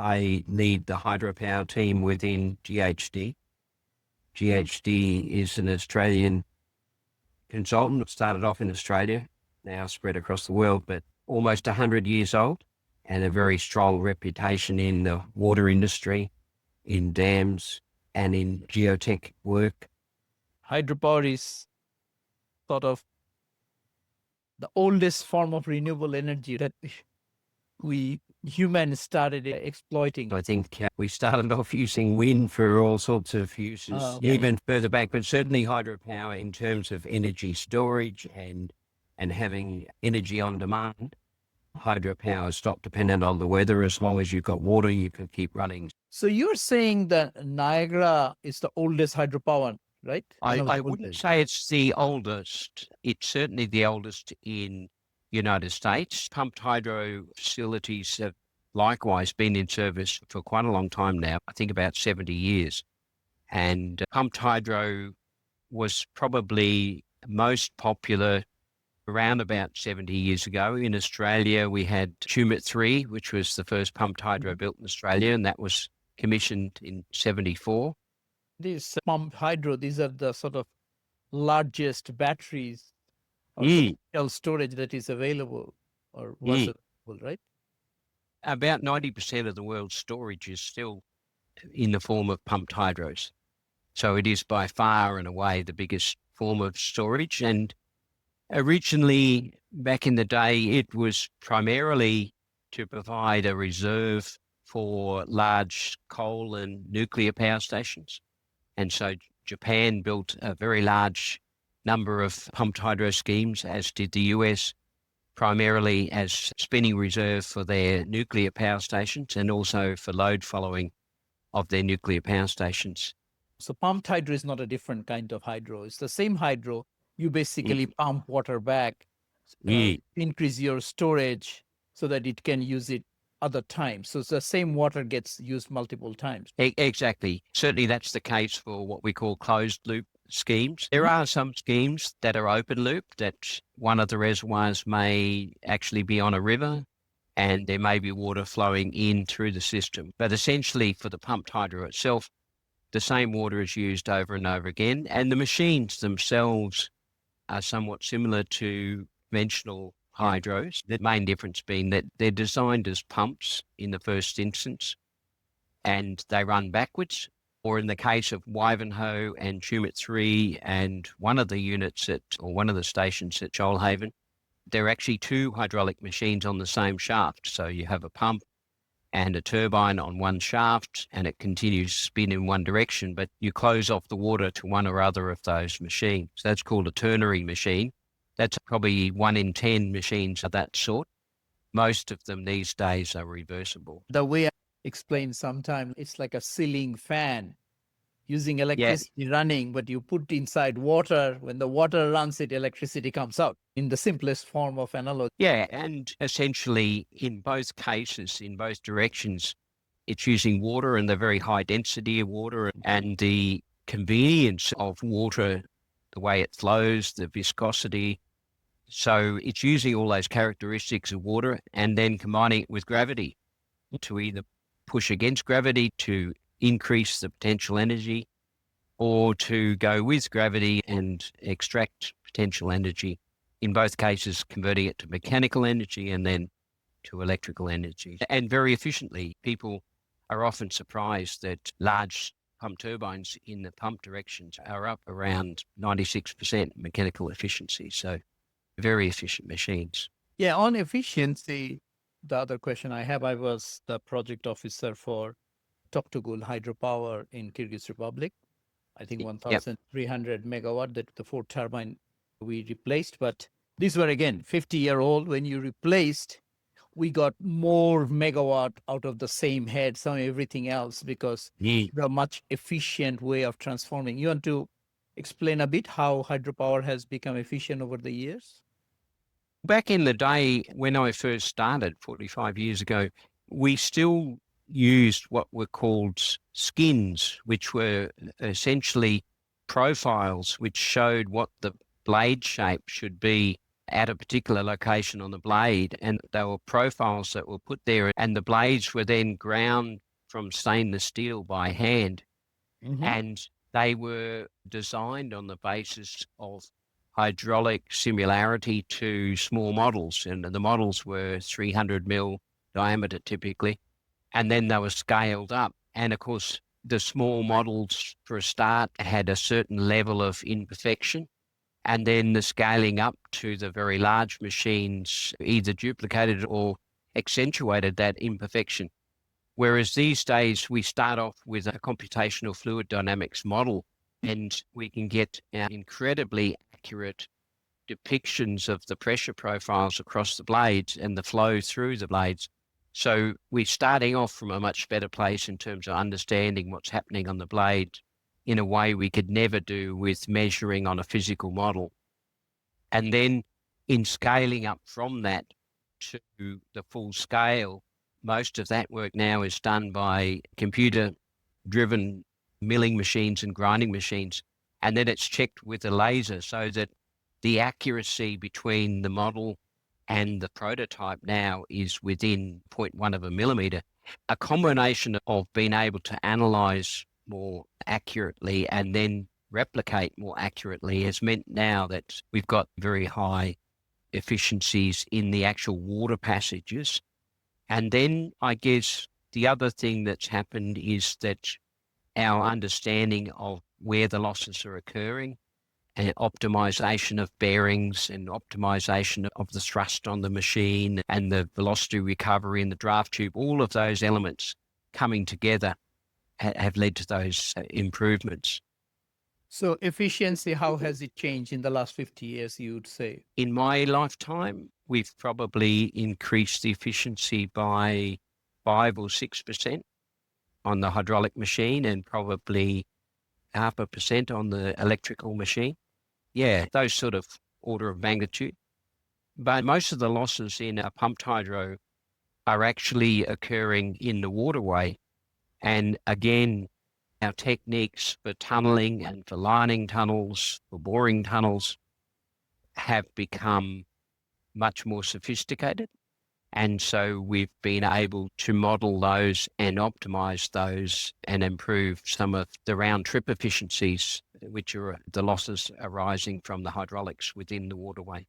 I lead the hydropower team within GHD. GHD is an Australian consultant. Started off in Australia, now spread across the world, but almost 100 years old and a very strong reputation in the water industry, in dams and in geotech work. Hydropower is sort of the oldest form of renewable energy that we humans started exploiting. I think we started off using wind for all sorts of uses, even further back, but certainly hydropower in terms of energy storage and having energy on demand. Hydropower is not dependent on the weather. As long as you've got water, you can keep running. So you're saying that Niagara is the oldest hydropower, right? I wouldn't say it's the oldest. It's certainly the oldest in United States. Pumped hydro facilities have likewise been in service for quite a long time now, I think about 70 years. And pumped hydro was probably most popular around about 70 years ago. In Australia, we had Catchment 3, which was the first pumped hydro built in Australia, and that was commissioned in 74. These pumped hydro, these are the sort of largest batteries or storage that is available or was available, right? About 90% of the world's storage is still in the form of pumped hydros. So it is by far and away the biggest form of storage. And originally, back in the day, it was primarily to provide a reserve for large coal and nuclear power stations. And so Japan built a very large number of pumped hydro schemes, as did the US, primarily as spinning reserve for their nuclear power stations and also for load following of their nuclear power stations. So pumped hydro is not a different kind of hydro. It's the same hydro. You basically pump water back, increase your storage so that it can use it other times. So it's the same water gets used multiple times. Exactly. Certainly that's the case for what we call closed loop schemes. There are some schemes that are open loop, that one of the reservoirs may actually be on a river and there may be water flowing in through the system. But essentially for the pumped hydro itself, the same water is used over and over again. And the machines themselves are somewhat similar to conventional hydros. The main difference being that they're designed as pumps in the first instance and they run backwards. Or in the case of Wivenhoe and Tumut 3 and one of the units one of the stations at Shoalhaven, there are actually two hydraulic machines on the same shaft. So you have a pump and a turbine on one shaft and it continues to spin in one direction, but you close off the water to one or other of those machines. That's called a ternary machine. That's probably 1 in 10 machines of that sort. Most of them these days are reversible. The way I explained sometime, it's like a ceiling fan using electricity running, but you put inside water. When the water runs, electricity comes out in the simplest form of analogy. Yeah, and essentially in both cases, in both directions, it's using water and the very high density of water and the convenience of water, the way it flows, the viscosity. So it's using all those characteristics of water and then combining it with gravity to either push against gravity to increase the potential energy or to go with gravity and extract potential energy. In both cases, converting it to mechanical energy and then to electrical energy. And very efficiently. People are often surprised that large pump turbines in the pump directions are up around 96% mechanical efficiency. So very efficient machines. Yeah, on efficiency, the other question I have, I was the project officer for Toktogul Hydropower in Kyrgyz Republic. I think 1,300 megawatt, that the 4 turbine we replaced. But these were again 50-year-old. When you replaced, we got more megawatt out of the same head, everything else, because the much efficient way of transforming. You want to explain a bit how hydropower has become efficient over the years? Back in the day when I first started 45 years ago, we still used what were called skins, which were essentially profiles which showed what the blade shape should be at a particular location on the blade, and there were profiles that were put there, and the blades were then ground from stainless steel by hand, and they were designed on the basis of hydraulic similarity to small models, and the models were 300 mil diameter typically, and then they were scaled up. And of course, the small models for a start had a certain level of imperfection, and then the scaling up to the very large machines either duplicated or accentuated that imperfection. Whereas these days we start off with a computational fluid dynamics model, and we can get incredibly accurate depictions of the pressure profiles across the blades and the flow through the blades. So we're starting off from a much better place in terms of understanding what's happening on the blade in a way we could never do with measuring on a physical model. And then in scaling up from that to the full scale, most of that work now is done by computer-driven milling machines and grinding machines. And then it's checked with a laser so that the accuracy between the model and the prototype now is within 0.1 of a millimeter. A combination of being able to analyze more accurately and then replicate more accurately has meant now that we've got very high efficiencies in the actual water passages. And then I guess the other thing that's happened is that our understanding of where the losses are occurring and optimization of bearings and optimization of the thrust on the machine and the velocity recovery in the draft tube, all of those elements coming together have led to those improvements. So efficiency, how has it changed in the last 50 years, you would say? In my lifetime, we've probably increased the efficiency by 5 or 6% on the hydraulic machine and probably 0.5% on the electrical machine. Yeah, those sort of order of magnitude. But most of the losses in a pumped hydro are actually occurring in the waterway. And again, our techniques for tunneling and for lining tunnels, for boring tunnels, have become much more sophisticated. And so we've been able to model those and optimize those and improve some of the round trip efficiencies, which are the losses arising from the hydraulics within the waterway.